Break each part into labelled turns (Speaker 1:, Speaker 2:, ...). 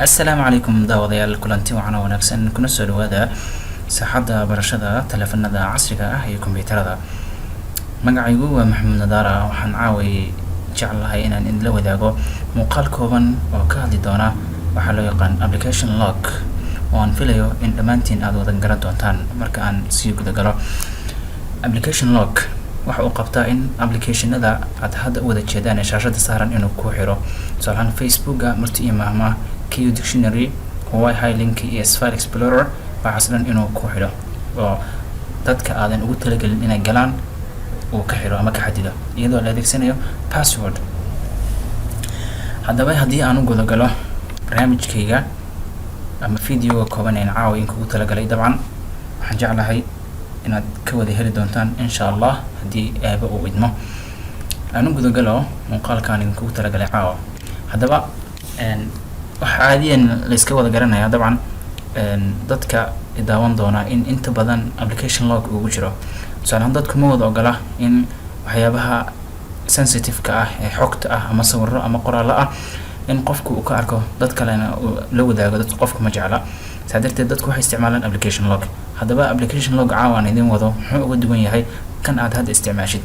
Speaker 1: السلام عليكم داوديال كلانتي وعنا ونكسن كنا سؤال هذا ساحة برشة تلفنا ذا عصرك هي كمبيوتر ذا مقعيقو محمد ندارة وحن عاوي جعل هاي إن لو ذاقو مقال كوبان وكالي دونا وحلو يقان application log وان فيليو إن دمانتين أدو ذنقرات دونتان مركان سيوك ذاقرا application log waxuu qabtaa in application nada aad hadda u wada jeedaan shaashada saaran inuu ku xiro tusaale Facebook multi imaama Q dictionary oo high link iyo file explorer waxaan inuu ku xiro oo dadka aadan ugu talagalin inay galaan oo ka xiro ama ka xadido iyadoo la adeegsanayo password. haddaba haddii aan u guda galo barnaamijkayga ama video kooban ee caawin kugu talagalay dabcan waxaan jeclahay inaad ka wada heli doontaan insha Allah haddii aaba uu idmo aan u guda galo muuqaalkan idinku talagalay caawa. haddaba waxa caadiyan la iska wada garanayaa dabcan dadka daawan doona in inta badan application log ugu jiro tusaale dadku ma wada ogola in waxyaabaha sensitive ka ah ee xogta ah ama sawirro ama qoraallo ah in qofku uu ka arko dad kalena la wadaago dad qofku ma jecla sadarteed dadku waxay isticmaalaan application log. haddaba application log caawaan idin wado wuxuu uga duwan yahay kan aad hadda isticmaashid.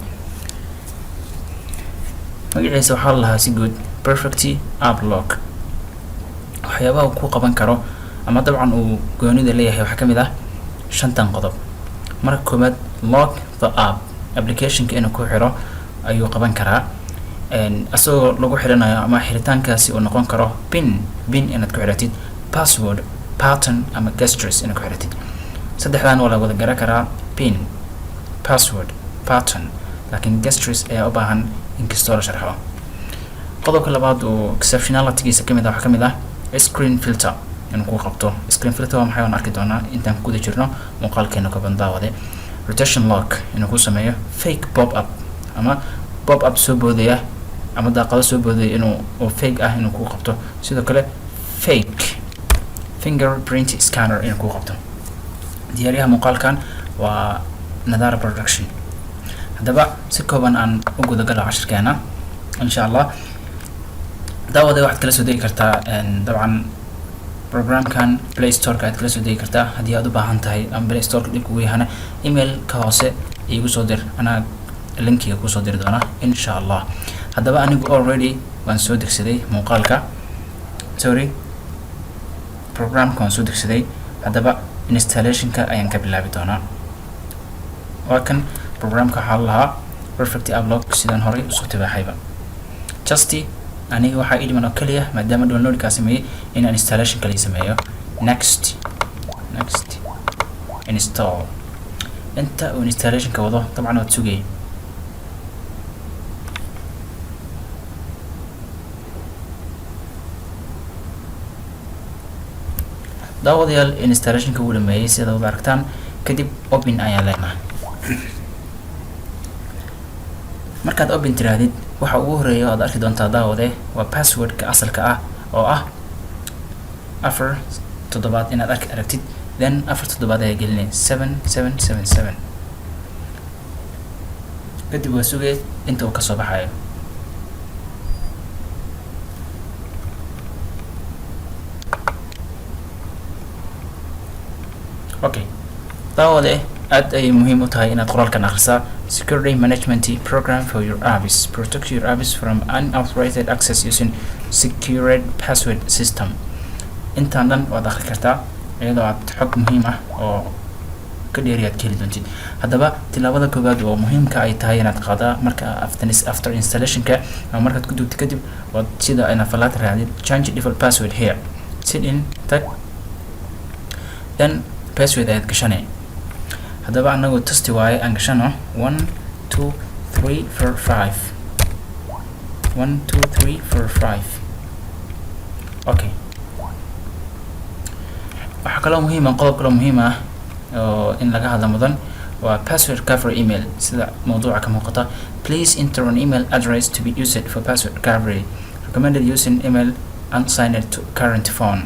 Speaker 1: magaciisa waxaa la lahaa si guud perfect app log. waxyaabaha uu ku qaban karo ama dabcan uu goonida leeyahay waxaa ka mid ah shantan qodob. marka koobaad log the app application-ka inuu ku xiro ayuu qaban karaa asagoo lagu xiranayo ama xiritaankaasi uu noqon karo pin inaad ku xiratid, password, pattern ama gestures inaad ku xiratid. saddexdan waa la wada garan karaa pin, password, pattern, laakiin gestures ayaa u baahan in kastoo la sharxo. qodobka labaad oo exceptionality-giisa ka mid ah waxaa ka mid ah screen filter inuu ku qabto. screen filter waa maxay aan arki doonaa intaan ku guda jirno muuqaalkeena kooban daawade. rotation lock inuu ku sameeyo fake pop up ama pop up soo boodaya ama daaqado soo boodaya inuu oo fake ah inuu ku qabto. sidoo kale fake fingerprint scanner inuu ku qabto. diyaariyaha muuqaalkan waa Nadara Production. haddaba si kooban aan u guda galo cashirkeena insha Allah. daawada waxaad kala soo degi kartaa dabcan programkan Play Store-ka aad kala soo degi kartaa haddii aad u baahan tahay ama Play Store-ka dib ugu yahana email ka hoose igu soo dir anaa linkiga ku soo diri doona insha Allah. haddaba anigu already waan soo degsaday muuqaalka programka waan soo degsaday. haddaba installation-ka ayaan ka bilaabi doonaa. waa kan programka waxaa la lahaa perfect app log sidaan horey usoo tibaaxayba. aniga waxaa ii dhiman oo kaliya maadaama download-kaa sameeyey inaan installation kaliya sameeyo. next install. inta uu installation-ka wado dabcan waad sugay. daawadayaal installation-ka wuu dhameeyey sida wada aragtaan kadib open ayaan leenahay. markaad open tirahdid waxa ugu horeeya aad arki doontaa daawade waa password-ka asalka ah oo ah 4 toddobaad inaad aragtid then 4 toddobaad ayaa gelinay 7777 kadib waa sugay inta uu ka soo baxayo. okay daawade aad ay muhiim u tahay inaad qoraalkan akhrisaa. security management program for your apps. protect your apps from unauthorized access using secured password system. intaan dhan waad akhri kartaa iyadoo aad xog muhiim ah oo ka dheeriyaad ka heli doontid. haddaba tilaabada koowaad oo muhiimka ay tahay inaad qaadaa marka after installation-ka ama markaad ku duubtid kadib waad sida inaad falaad raadid change default password here sit in tag then password ayaad gashanay. haddaba anagu testi waaye aan gashano 1 2 3 4 5 1 2 3 4 5. okay waxaa kaloo muhiim ah qodob kaloo muhiim ah oo in laga hadla mudan waa password cover email. sida mawduuca ka muuqata please enter an email address to be used for password recovery. recommended using email unsigned to current phone.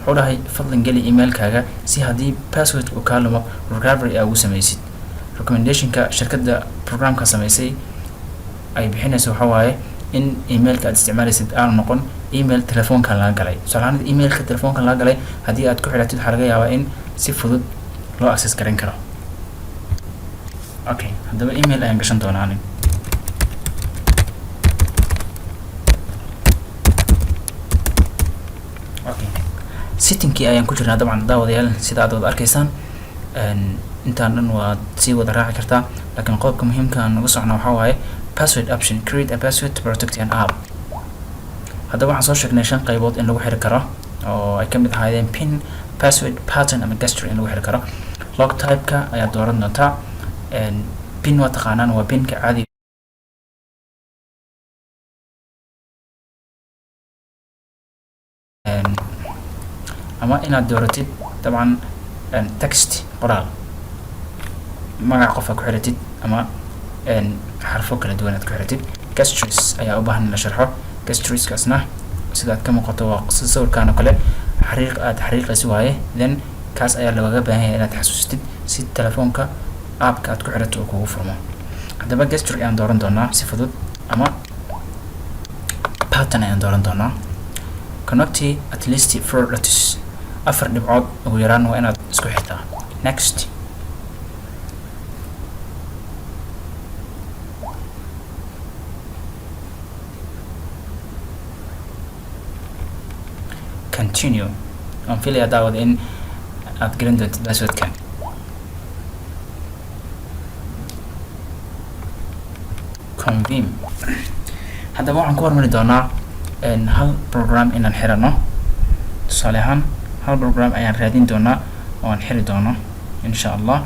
Speaker 1: wuxuu dhahay fadlan geli emailkaaga si haddii password uu kaa lumo recovery aad ugu samaysid. recommendation-ka shirkadda programka samaysay ay bixinayso waxa waaye in emailka aad isticmaalaysid aanu noqon email telefoonka laga galay salaanada emailka telefoonka laga galay hadii aad ku xiratid waxa laga yaabaa in si fudud loo access garan karo okay hadaba email ayaan gashan doonaa okay settingkii ayaan ku jirnaa dabcan daawadayaal sida aad wada arkaysaan intaan dhan waad sii wada raaci kartaa laakiin qodobka muhiimka aan ugu socnaa waxaa waaye password option create a password to protect an app haddaba waxaan soo sheegnay 5 qaybood in lagu xiri karo oo ay ka mid ahaayeen pin password pattern ama gesture in lagu xiri karo log type-ka ayaa dooran doontaa pin waa taqaanaan waa pinka caadiga ama inaad dooratid dabcan text qoraal magac qof ku xiratid ama xarfo kala duwan aad ku xiratid gestures ayaa u baahan in la sharxo gestures kaasna sida aad ka muuqato waa sawirkaan oo kale xariiq aad xariiqaysi waaye then kaas ayaa looga baahan yahay inaad xasuustid si telefoonka app-ka aad ku xirato uu kugu furmo haddaba gesture ayaan dooran doonaa si fudud ama pattern ayaan dooran doonaa connect at least 4 letters 4 dhibcood ugu yaraan waa inaad isku xirtaa next continue aan filaya daawada in aad gelin doontid passwordkan confirm haddaba waxaan ku hormari doonaa hal program inaan xirano tusaale ahaan hal program ayaan raadin doonaa oo aan xiri doono insha Allah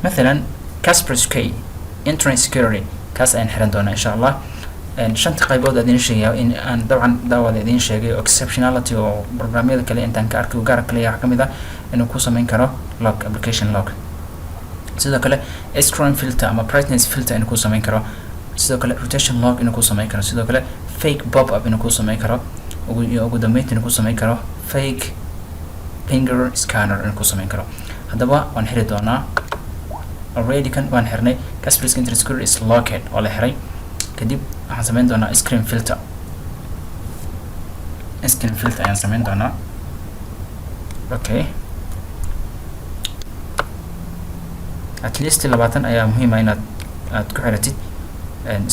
Speaker 1: مثلا Kaspersky internet security kaas ayaan xiran doonaa insha Allah shanta qaybood aad sheegay in aan dabcan daawada idin sheegay exceptionality oo programyada kale intaan ka arkay gaar kale waxa kamid ah inuu ku sameyn karo log application log sidoo kale screen filter ama brightness filter inuu ku sameyn karo sidoo kale rotation log inuu ku sameyn karo sidoo kale fake pop up inuu ku sameyn karo ugu dambeyntii inuu ku sameyn karo fake finger scanner inuu ku sameyn karo haddaba waan xiri doonaa already kan waan xirnay Kaspersky internet security is locked oo la xiray kadib waxaan sameyn doonaa screen filter ayaan sameyn doonaa okay at least 20 ayaa muhiim ah inaad ku xiratid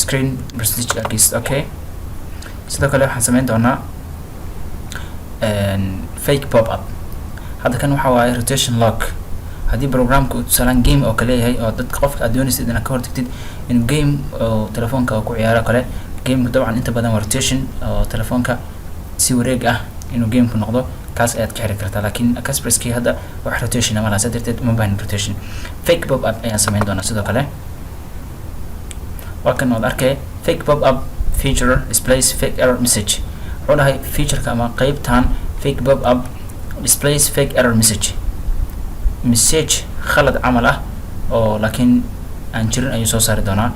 Speaker 1: screen prestige against okay sidoo kale waxaan sameyn doonaa fake pop up hadda kan waxa waaye rotation lock haddii programka uu tusaale game oo kale yahay oo dadka qofka aad doonaysid inaad ka hortagtid in game oo telefoonka ku ciyaaro kale game dabcan inta badan rotation oo telefoonka si wareeg ah inuu game ku noqdo kaas ayaad ka xiri kartaa laakiin Kaspersky hadda wax rotation ama la sadirteed uma baahan rotation fake pop up ayaan sameyn doonaa sidoo kale waa kan oo arkay fake pop up feature displays fake error message wuxuu dhahay featureka ama qaybtan fake pop up displays fake error message khalad camal ah oo laakiin aan jirin ayuu soo saari doonaa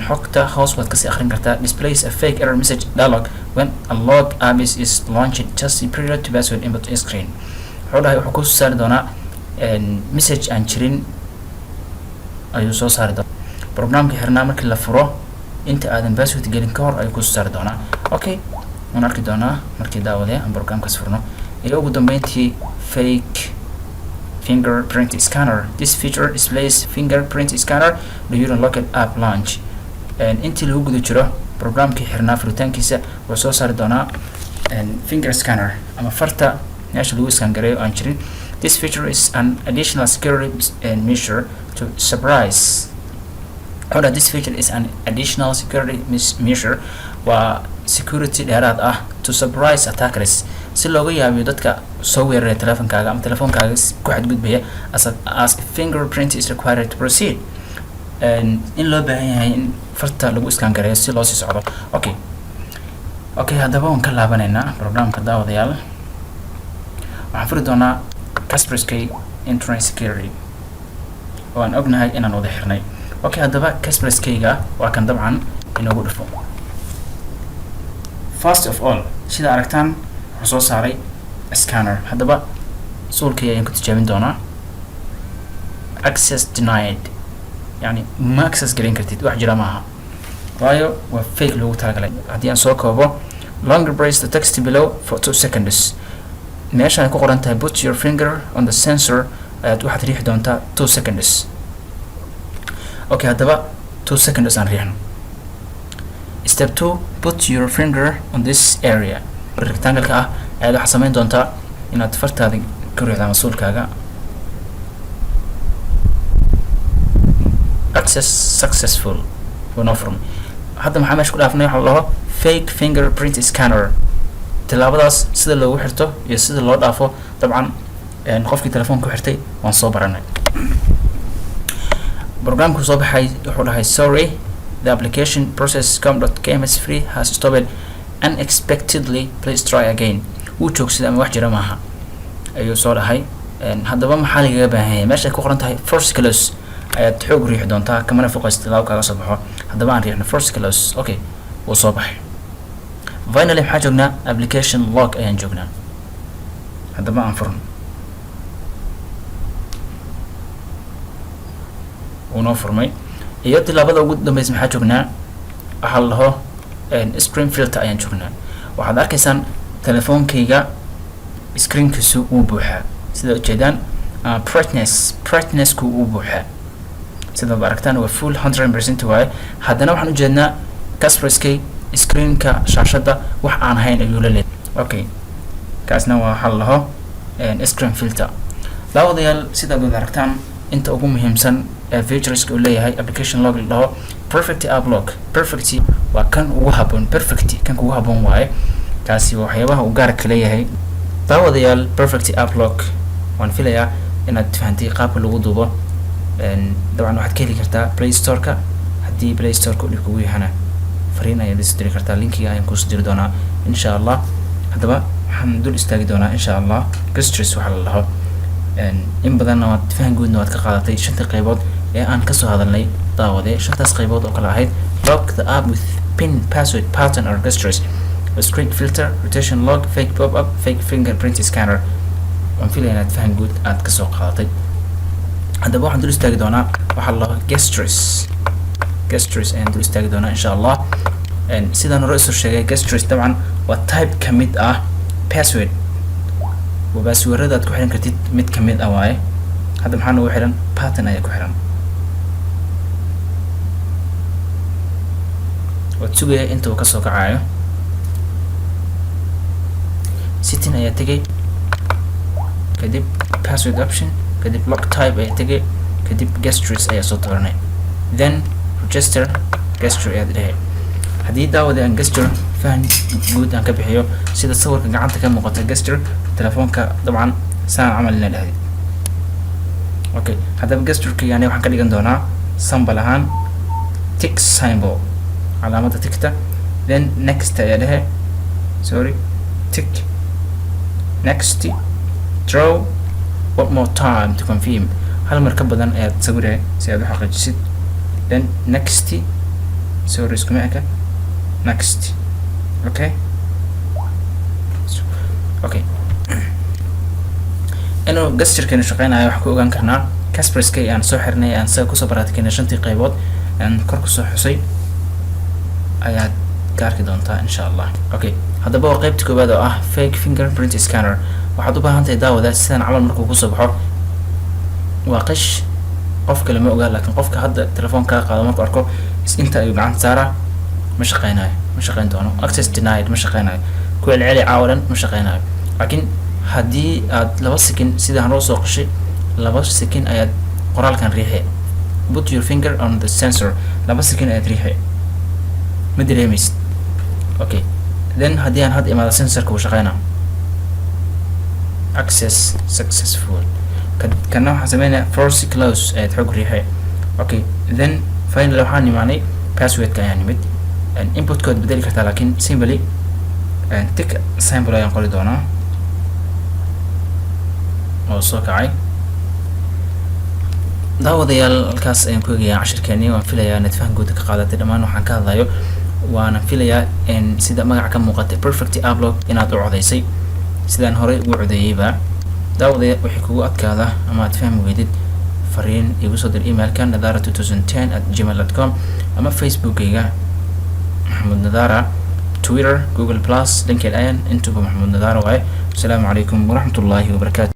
Speaker 1: xogta hoos waad kasii akhrin kartaa displays a fake error message dialog when a log app is launched just prior to password input screen wuxuu dhahay wuxuu kusoo saari doonaa message aan jirin ayuu soo saari doonaa programka xirnaa markii la furo inta aadan password gelin ka hor ayuu kusoo saari doonaa okay waan arki doonaa markii daawadee aan programkaas furno iyo ugu dambeyntii fake fingerprint scanner this feature displays fingerprint scanner during locked app launch intii lagu guda jiro programkii xirnaa furitaankiisa wuxuu soo saari doonaa finger scanner ama farta meesha lagu scan gareeyo aan jirin this feature is an additional security measure to surprise this feature is an additional security measure waa security dheeraad ah to surprise attackers si looga yaabiyo dadka soo weeraraya telefoonkaaga ama telefoonkaaga ku xadgudbaya as fingerprint is required to proceed in loo baahan yahay in farta lagu iskaan gareeyo si loo sii socdo okay haddaba waan ka laabanaynaa programka daawadayaal waxaan furi doonaa Kaspersky internet security oo aan ognahay inaan wada xirnay okay haddaba Kaspersky-ga waa kan dabcan inoogu dhufo first of all sida aragtaan wuxuu soo saaray scanner haddaba suulkii ayaan ku tijaabin doonaa access denied يعني ما access garin kartid wax jira maaha waayo waa fake loogu talagalay haddii aan soo koobo longer press the text below for 2 seconds meesha ay ku qoran tahay put your finger on the sensor ayaad waxaad riixi doontaa 2 seconds okay haddaba 2 seconds aan riixno step 2 put your finger on this area rectangle-ka ah ayaad waxaad samayn doontaa inaad fartaada ka riixdo masuulkaaga access successful no from hadda maxaa meesha ku dhaafnay waxa laho fake fingerprint scanner tilaabadaas sida loogu xirto iyo sida loo dhaafo dabcan qofkii telefoonka ku xirtay waan soo baranay programku soo baxay wuxuu dhahay sorry the application process.com.kms free has stopped unexpectedly please try again wuu joogsaday ama wax jira maaha ayuu soo dhahay haddaba maxaa lagaga baahan yahay meesha ay ku qoran tahay first close ayaad xoog riixi doontaa kamana foqaysta tilaabo kaaga soo baxo haddaba aan riixno first close okay wuu soo baxay finally maxaa joognaa application log ayaan joognaa haddaba aan furno wuu noo furmay iyo tilaabada ugu dambeysa maxaa joognaa waxaa la dhaho screen filter ayaan joognaa waxaad arkaysaan telefoonkayga screenkiisu wuu buuxaa sida ujeedaan brightnessku wuu buuxaa sidaad aragtaan waa full 100% waaye haddana waxaan ujeednaa Kaspersky screenka shaashada wax aan ahayn ayuu la leeyahay okay kaasna waa hal laho screen filter daawadayaal sidaad aragtaan inta ugu muhiimsan ee featureska uu leeyahay application log laho perfect app log perfect waa kan ugu haboon perfect kan ugu haboon waaye kaasi waxyaabaha uu gaar ka leeyahay daawadayaal perfect app log waan filayaa inaad fahantii qaabka lagu duubo dabcan waxaad ka heli kartaa Play Store-ka haddii Play Store-ka uu kugu yahana fariin ayaad is diri kartaa linkiga ayaan ku soo diri doonaa insha Allah haddaba waxaan dul istaagi doonaa insha Allah gestures waxa la dhaho in badan waad fahan guudna waad ka qaadatay shanta qaybood ee aan ka soo hadalnay daawade shantaas qaybood oo kala ahayd lock the app with pin password pattern or gestures a screen filter rotation log fake pop up fake fingerprint scanner waan filayaa inaad fahan guud aad ka soo qaadatay haddaba waxaan dul istaagi doonaa waxa la dhaho gestures ayaan dul istaagi doonaa insha Allah sidaan hore soo sheegay gestures dabcan waa type ka mid ah password waa password aad ku xiran kartid mid ka mid ah waaye hadda maxaan ugu xiran pattern ayaa ku xiran waad sugaya inta uu ka soo kacayo setting ayaa tegay kadib password option kadib lock type ayaa tegay kadib gestures ayaa soo dooranay then register gesture ayaa dhahay haddii daawada aan gesture fahan guud aan ka bixiyo sida sawirka gacanta ka muuqata gesture telefoonka dabcan saan camal ina dhahay okay haddaba gesture-ka yani waxaan ka dhigan doonaa symbol ahaan tick symbol calaamada tickta then next ayaa dhahay sorry tick next draw one more time to confirm hal mar ka badan ayaad sawiraya si aad u xaqiijisid then next sorry isku macka next okay okay inuu gesture-kan shaqeynayo wax ku ogaan karnaa Kaspersky aan soo xirnay aan soo kusoo baraatay shantii qaybood aan kor ku soo xusay ayaad ka arki doontaa insha Allah okay haddaba waa qaybta koowaad oo ah fake fingerprint scanner waxaad u baahan tahay daawada sidaan camal markuu ku soo baxo waa qish qof kale ma ogaa laakiin qofka hadda telefoonka qaado markuu arko inta ay gacanta saara ma shaqeyn doono access denied ma shaqeynayo ku celceli caawalan ma shaqeynayo laakiin haddii aad 2 second sida aan soo qashay 2 second ayaad qoraalkan riixay put your finger on the sensor 2 second ayaad riixay ma dareemaysid okay then haddii aan hadda imaado sensorka uu shaqeynayo access successful kana waxaan sameynaa force close ayaad xog riixay okay then finally waxaan imaanay password-ka ayaan nimid input code bedeli kartaa laakiin simply tick symbol ayaan qori doonaa oo soo kacay daawadayaal halkaas ayaan ku eegayaa cashirkeennii waan filayaa inaad faham guud ka qaadatay dhammaan waxaan ka hadlayo waana filayaa in sida magaca ka muuqatay perfect app log inaad u codeysay sidaan horey ugu codeeyayba daawadayaal wixii kugu adkaada ama aad fahmi weydid fariin igu soo dir emailka nadara2010@gmail.com ama facebookayga maxamuud nadara, Twitter, Google+, LinkedIn intuba maxamuud nadara waaye. Asalaamu calaykum waraxmatullaahi wabarakaatu.